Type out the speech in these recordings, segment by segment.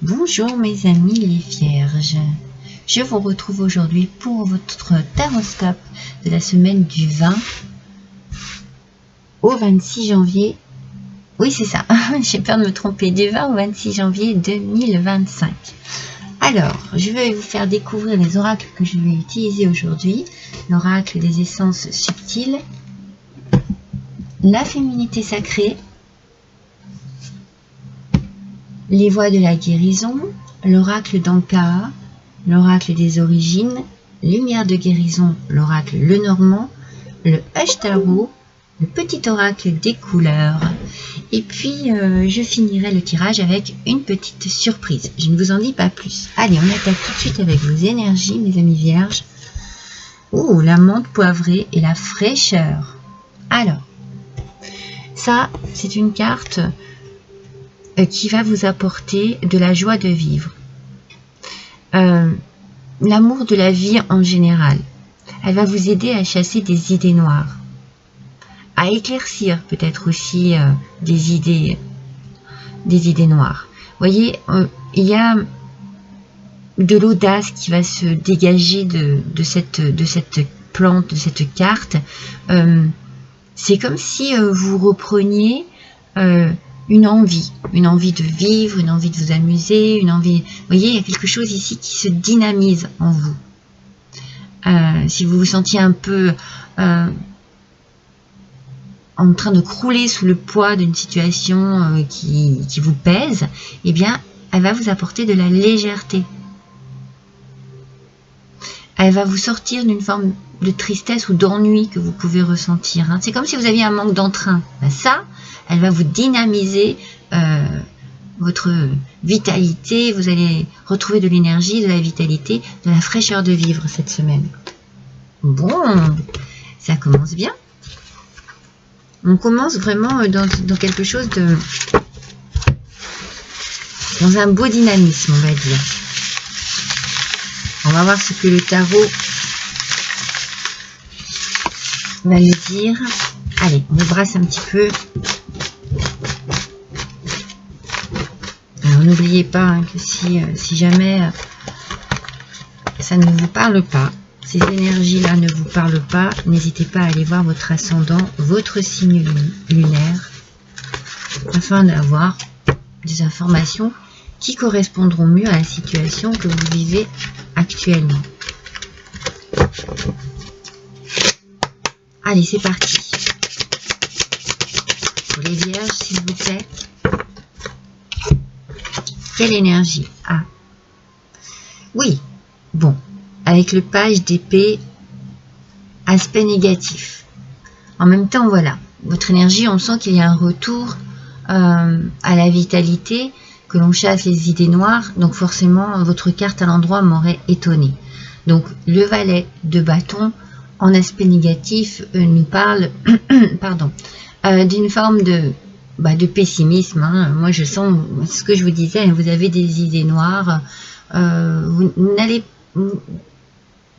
Bonjour mes amis les vierges, je vous retrouve aujourd'hui pour votre taroscope de la semaine du 20 au 26 janvier. Oui c'est ça, j'ai peur de me tromper, du 20 au 26 janvier 2025. Alors, je vais vous faire découvrir les oracles que je vais utiliser aujourd'hui. L'oracle des essences subtiles, la féminité sacrée, les voies de la guérison, l'oracle d'Anka, l'oracle des origines, lumière de guérison, l'oracle Lenormand, le Hush Tarot, le petit oracle des couleurs. Et puis, je finirai le tirage avec une petite surprise. Je ne vous en dis pas plus. Allez, on attaque tout de suite avec vos énergies, mes amis vierges. Oh, la menthe poivrée et la fraîcheur. Alors, ça, c'est une carte qui va vous apporter de la joie de vivre. L'amour de la vie en général. Elle va vous aider à chasser des idées noires, à éclaircir peut-être aussi des idées noires. Vous voyez, il y a de l'audace qui va se dégager de cette plante, de cette carte. C'est comme si vous repreniez une envie de vivre, une envie de vous amuser, une envie... Vous voyez, il y a quelque chose ici qui se dynamise en vous. Si vous vous sentiez un peu en train de crouler sous le poids d'une situation qui vous pèse, eh bien, elle va vous apporter de la légèreté. Elle va vous sortir d'une forme de tristesse ou d'ennui que vous pouvez ressentir. C'est comme si vous aviez un manque d'entrain. Ça, elle va vous dynamiser votre vitalité. Vous allez retrouver de l'énergie, de la vitalité, de la fraîcheur de vivre cette semaine. Bon, ça commence bien. On commence vraiment dans quelque chose de... dans un beau dynamisme, on va dire. On va voir ce que le tarot va nous dire. Allez, on le brasse un petit peu. Alors n'oubliez pas que si jamais ça ne vous parle pas, ces énergies-là ne vous parlent pas, n'hésitez pas à aller voir votre ascendant, votre signe lunaire, afin d'avoir des informations qui correspondront mieux à la situation que vous vivez actuellement. Allez, c'est parti. Pour les vierges, s'il vous plaît. Quelle énergie? Ah. Oui. Bon. Avec le page d'épée, aspect négatif. En même temps, voilà. Votre énergie, on sent qu'il y a un retour à la vitalité, que l'on chasse les idées noires. Donc forcément, votre carte à l'endroit m'aurait étonné. Donc, le valet de bâton, en aspect négatif, nous parle pardon, d'une forme de pessimisme. Moi, je sens ce que je vous disais, vous avez des idées noires. Vous n'allez...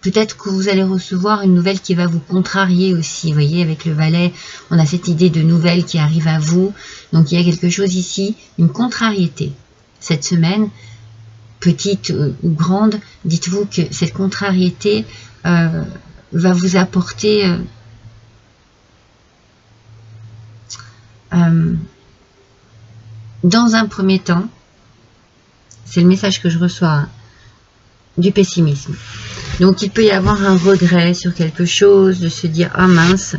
Peut-être que vous allez recevoir une nouvelle qui va vous contrarier aussi. Vous voyez, avec le valet, on a cette idée de nouvelle qui arrive à vous. Donc, il y a quelque chose ici, une contrariété. Cette semaine, petite ou grande, dites-vous que cette contrariété va vous apporter dans un premier temps, c'est le message que je reçois, du pessimisme. Donc il peut y avoir un regret sur quelque chose, de se dire ah mince,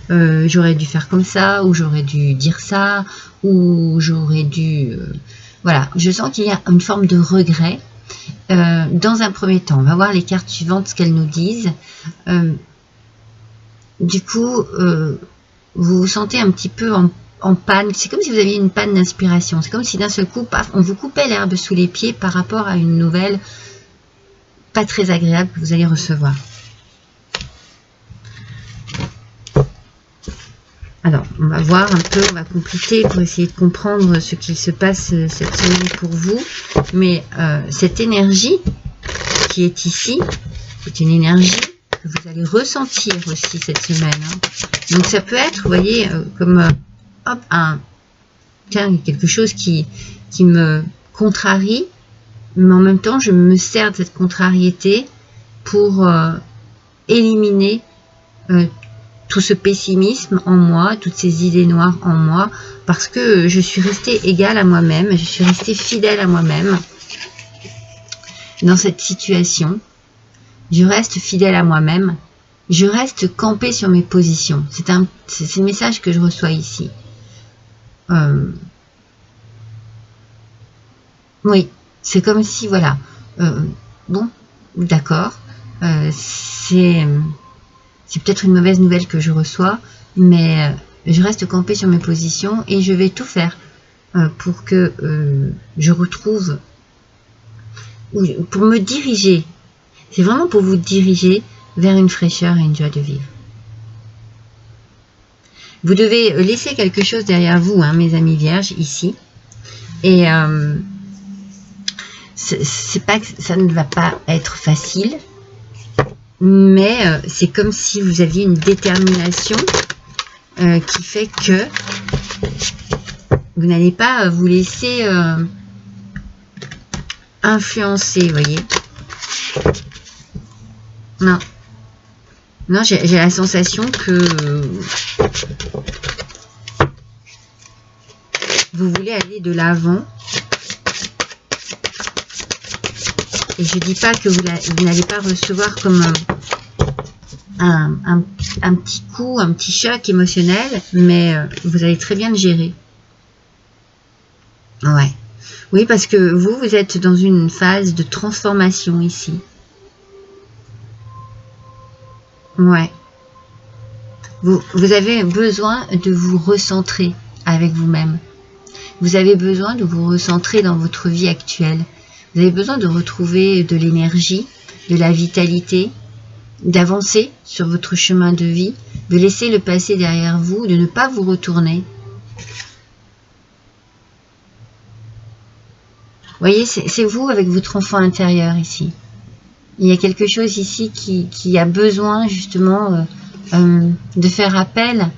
j'aurais dû faire comme ça, ou j'aurais dû dire ça, ou j'aurais dû... voilà, je sens qu'il y a une forme de regret. Dans un premier temps, on va voir les cartes suivantes, ce qu'elles nous disent. Du coup, vous vous sentez un petit peu en panne. C'est comme si vous aviez une panne d'inspiration. C'est comme si d'un seul coup, paf, on vous coupait l'herbe sous les pieds par rapport à une nouvelle pas très agréable que vous allez recevoir. Alors, on va voir un peu, on va compliquer pour essayer de comprendre ce qu'il se passe cette semaine pour vous. Mais cette énergie qui est ici, c'est une énergie que vous allez ressentir aussi cette semaine. Donc ça peut être, vous voyez, comme hop, quelque chose qui me contrarie, mais en même temps, je me sers de cette contrariété pour éliminer tout ce pessimisme en moi, toutes ces idées noires en moi, parce que je suis restée égale à moi-même, je suis restée fidèle à moi-même dans cette situation. Je reste fidèle à moi-même, je reste campée sur mes positions. C'est le message que je reçois ici. Oui, c'est comme si, voilà, bon, d'accord, c'est peut-être une mauvaise nouvelle que je reçois, mais je reste campée sur mes positions et je vais tout faire pour que je retrouve, pour me diriger. C'est vraiment pour vous diriger vers une fraîcheur et une joie de vivre. Vous devez laisser quelque chose derrière vous, hein, mes amis vierges, ici. Et c'est pas que ça ne va pas être facile, mais c'est comme si vous aviez une détermination qui fait que vous n'allez pas vous laisser influencer, vous voyez. Non. Non, j'ai la sensation que vous voulez aller de l'avant. Et je dis pas que vous n'allez pas recevoir comme un petit coup, un petit choc émotionnel, mais vous allez très bien le gérer. Ouais. Oui, parce que vous êtes dans une phase de transformation ici. Ouais. Vous avez besoin de vous recentrer avec vous-même. Vous avez besoin de vous recentrer dans votre vie actuelle. Vous avez besoin de retrouver de l'énergie, de la vitalité, d'avancer sur votre chemin de vie, de laisser le passé derrière vous, de ne pas vous retourner. Vous voyez, c'est vous avec votre enfant intérieur ici. Il y a quelque chose ici qui a besoin justement de faire appel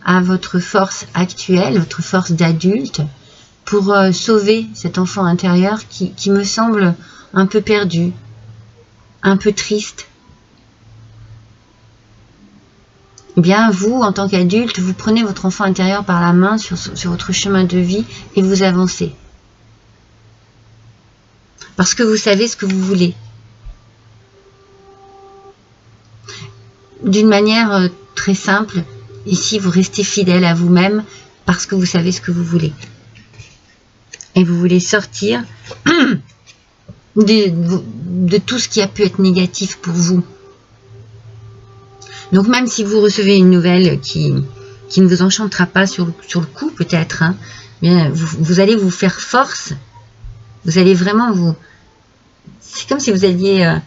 à votre force actuelle, votre force d'adulte, pour sauver cet enfant intérieur qui me semble un peu perdu, un peu triste. Eh bien, vous, en tant qu'adulte, vous prenez votre enfant intérieur par la main sur votre chemin de vie et vous avancez. Parce que vous savez ce que vous voulez. D'une manière très simple, ici, vous restez fidèle à vous-même parce que vous savez ce que vous voulez. Et vous voulez sortir de tout ce qui a pu être négatif pour vous. Donc même si vous recevez une nouvelle qui ne vous enchantera pas sur le coup peut-être, hein, bien vous allez vous faire force. Vous allez vraiment vous... C'est comme si vous alliez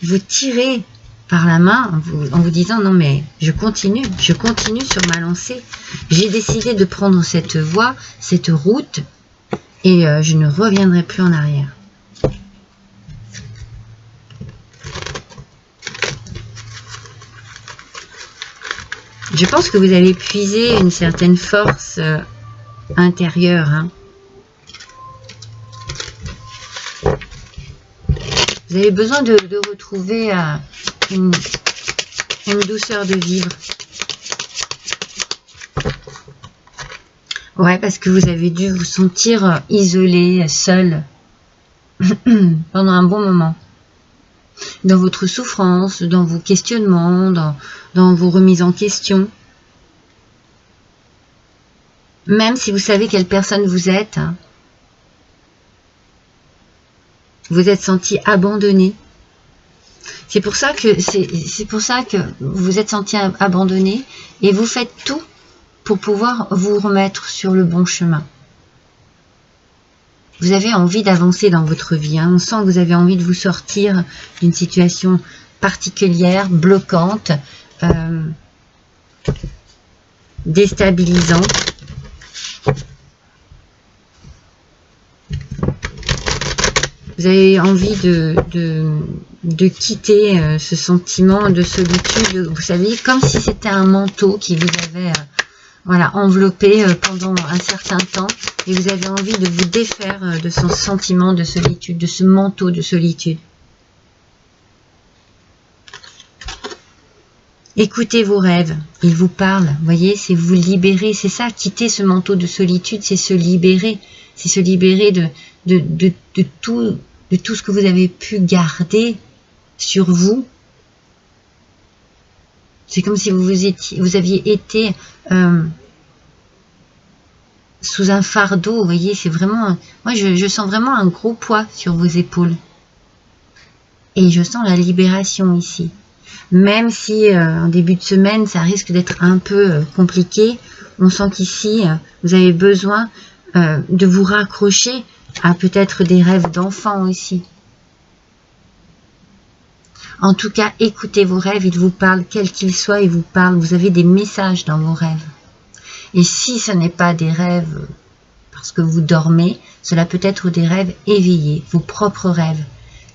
vous tirer par la main en vous disant non mais je continue sur ma lancée. J'ai décidé de prendre cette voie, cette route et je ne reviendrai plus en arrière. Je pense que vous allez puiser une certaine force intérieure. Hein. Vous avez besoin de retrouver une douceur de vivre. Ouais, parce que vous avez dû vous sentir isolé, seul, pendant un bon moment. Dans votre souffrance, dans vos questionnements, dans vos remises en question. Même si vous savez quelle personne vous êtes, hein, vous êtes senti abandonné. C'est pour ça que vous êtes senti abandonné et vous faites tout pour pouvoir vous remettre sur le bon chemin. Vous avez envie d'avancer dans votre vie. Hein. On sent que vous avez envie de vous sortir d'une situation particulière, bloquante, déstabilisante. Vous avez envie de quitter ce sentiment de solitude. Vous savez, comme si c'était un manteau qui vous avait voilà, enveloppé pendant un certain temps, et vous avez envie de vous défaire de ce sentiment de solitude, de ce manteau de solitude. Écoutez vos rêves, ils vous parlent, vous voyez, c'est vous libérer, c'est ça, quitter ce manteau de solitude, c'est se libérer de tout ce que vous avez pu garder sur vous. C'est comme si vous aviez été sous un fardeau, vous voyez, c'est vraiment, moi je sens vraiment un gros poids sur vos épaules. Et je sens la libération ici. Même si en début de semaine, ça risque d'être un peu compliqué, on sent qu'ici, vous avez besoin de vous raccrocher à peut-être des rêves d'enfants aussi. En tout cas, écoutez vos rêves, ils vous parlent, quels qu'ils soient, ils vous parlent. Vous avez des messages dans vos rêves. Et si ce n'est pas des rêves parce que vous dormez, cela peut être des rêves éveillés, vos propres rêves.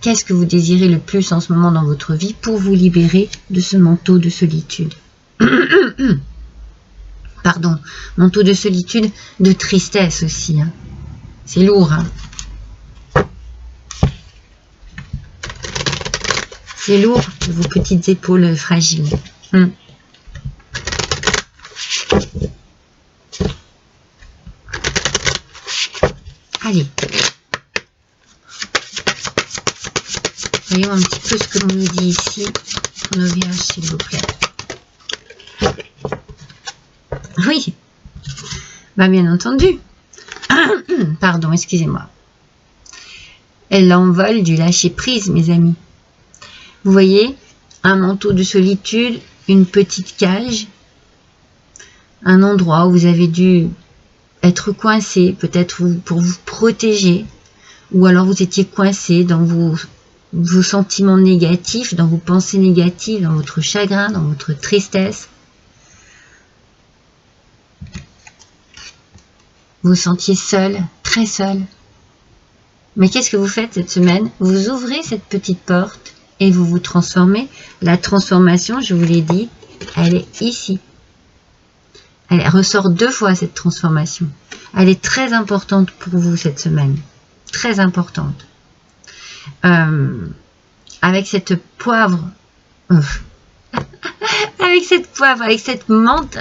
Qu'est-ce que vous désirez le plus en ce moment dans votre vie pour vous libérer de ce manteau de solitude? Pardon, manteau de solitude, de tristesse aussi. Hein. C'est lourd. Hein. C'est lourd, vos petites épaules fragiles. Allez. Voyons un petit peu ce que l'on nous dit ici pour nos vierges, s'il vous plaît. Oui, bah bien entendu. Pardon, excusez-moi. L'envol du lâcher-prise, mes amis. Vous voyez, un manteau de solitude, une petite cage, un endroit où vous avez dû être coincé, peut-être pour vous protéger, ou alors vous étiez coincé dans vos sentiments négatifs, dans vos pensées négatives, dans votre chagrin, dans votre tristesse. Vous vous sentiez seul, très seul. Mais qu'est-ce que vous faites cette semaine? Vous ouvrez cette petite porte et vous vous transformez. La transformation, je vous l'ai dit, elle est ici. Elle ressort 2 fois cette transformation. Elle est très importante pour vous cette semaine. Très importante. Avec cette poivre, avec cette menthe,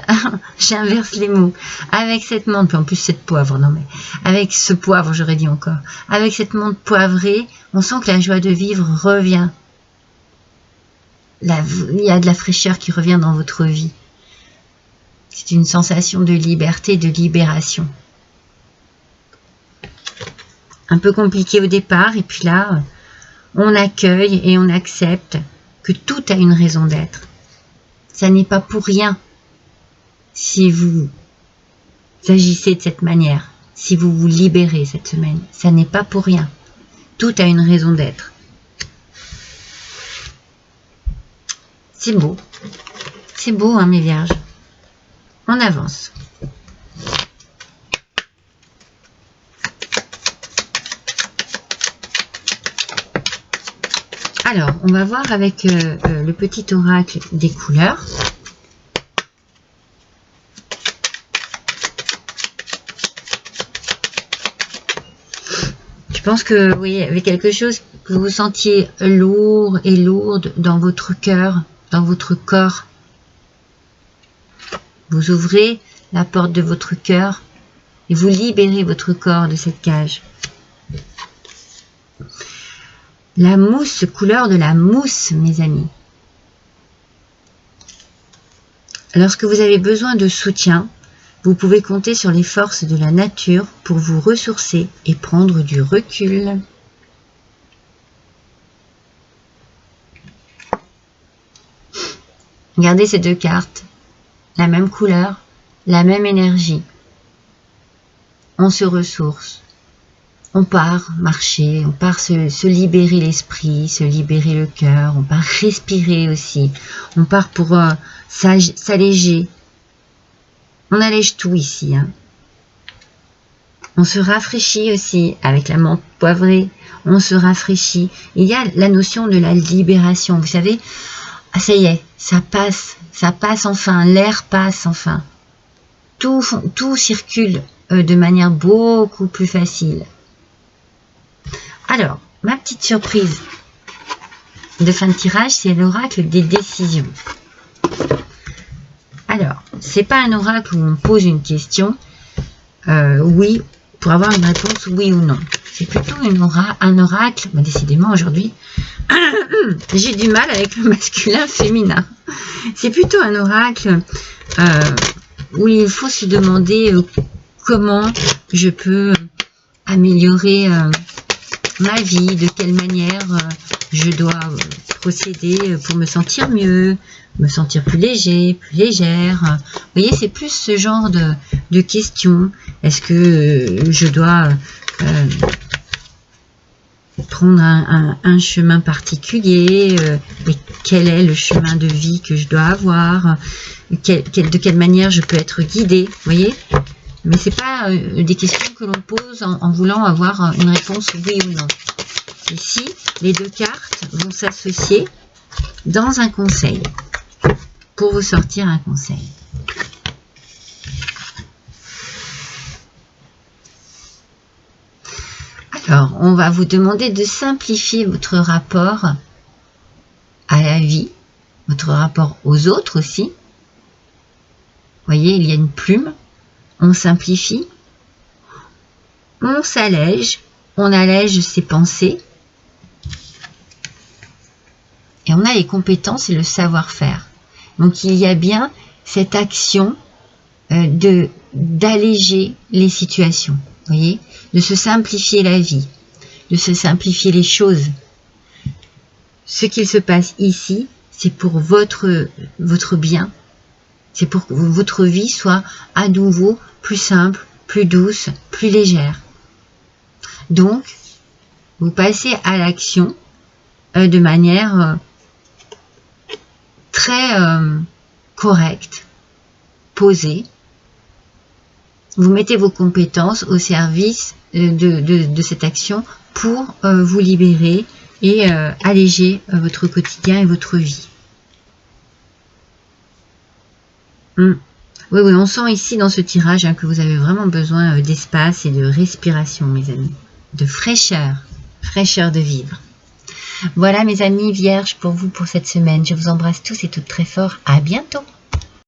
j'inverse les mots, avec cette menthe, puis en plus cette poivre, non mais, avec ce poivre, j'aurais dit encore, avec cette menthe poivrée, on sent que la joie de vivre revient. Il y a de la fraîcheur qui revient dans votre vie. C'est une sensation de liberté, de libération. Un peu compliqué au départ, et puis là, on accueille et on accepte que tout a une raison d'être. Ça n'est pas pour rien si vous agissez de cette manière, si vous vous libérez cette semaine. Ça n'est pas pour rien. Tout a une raison d'être. C'est beau. C'est beau, hein, mes vierges. On avance. Alors, on va voir avec le petit oracle des couleurs. Je pense que oui, il y avait quelque chose que vous sentiez lourd et lourde dans votre cœur, dans votre corps. Vous ouvrez la porte de votre cœur et vous libérez votre corps de cette cage. La mousse, couleur de la mousse, mes amis. Lorsque vous avez besoin de soutien, vous pouvez compter sur les forces de la nature pour vous ressourcer et prendre du recul. Regardez ces 2 cartes. La même couleur, la même énergie. On se ressource. On part marcher, on part se libérer l'esprit, se libérer le cœur, on part respirer aussi, on part pour s'alléger. On allège tout ici. Hein. On se rafraîchit aussi avec la menthe poivrée, on se rafraîchit. Il y a la notion de la libération, vous savez, ah, ça y est, ça passe enfin, l'air passe enfin. tout circule de manière beaucoup plus facile. Alors, ma petite surprise de fin de tirage, c'est l'oracle des décisions. Alors, c'est pas un oracle où on pose une question, oui, pour avoir une réponse oui ou non. C'est plutôt un oracle, bah, décidément aujourd'hui, j'ai du mal avec le masculin féminin. C'est plutôt un oracle où il faut se demander comment je peux améliorer ma vie, de quelle manière je dois procéder pour me sentir mieux, me sentir plus léger, plus légère. Vous voyez, c'est plus ce genre de questions. Est-ce que je dois prendre un chemin particulier et quel est le chemin de vie que je dois avoir, de quelle manière je peux être guidée, vous voyez? Mais c'est pas des questions que l'on pose en voulant avoir une réponse oui ou non. Ici, les deux cartes vont s'associer dans un conseil pour vous sortir un conseil. Alors, on va vous demander de simplifier votre rapport à la vie, votre rapport aux autres aussi. Vous voyez, il y a une plume, on simplifie, on s'allège, on allège ses pensées, et on a les compétences et le savoir-faire. Donc, il y a bien cette action d'alléger les situations, vous voyez, de se simplifier la vie, de se simplifier les choses. Ce qu'il se passe ici, c'est pour votre bien, c'est pour que votre vie soit à nouveau plus simple, plus douce, plus légère. Donc, vous passez à l'action de manière très correcte, posée. Vous mettez vos compétences au service de cette action pour vous libérer et alléger votre quotidien et votre vie. Oui, on sent ici dans ce tirage que vous avez vraiment besoin d'espace et de respiration, mes amis. De fraîcheur de vivre. Voilà mes amis vierges pour vous pour cette semaine. Je vous embrasse tous et toutes très fort. À bientôt.